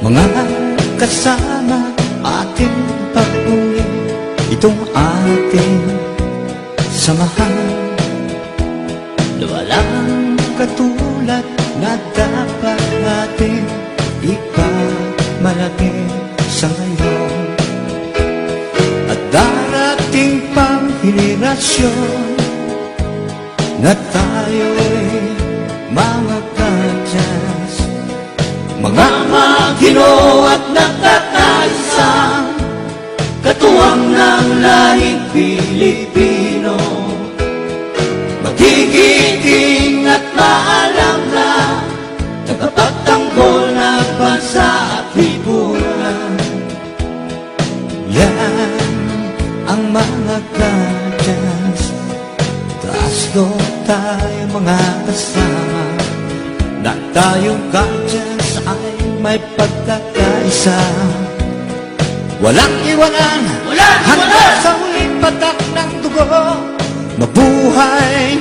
Mga kasama ating pagpungi, itong ating samahan na walang katulad na dapat natin ipamalaki sa ngayon. At darating pang henerasyon na tayo'y mga kadyas, mga Ginoo at nagkakaisang katuwang ng lahing Pilipino. Magigiting at maalam na tagapagtanggol na bansa at lipunan. Yan ang mga kadyas, taas doon tayo mga kasama, na tayong kadyas ay may pagkakaisa. Walang iwanan hanggang sa huling patak ng dugo. Mabuhay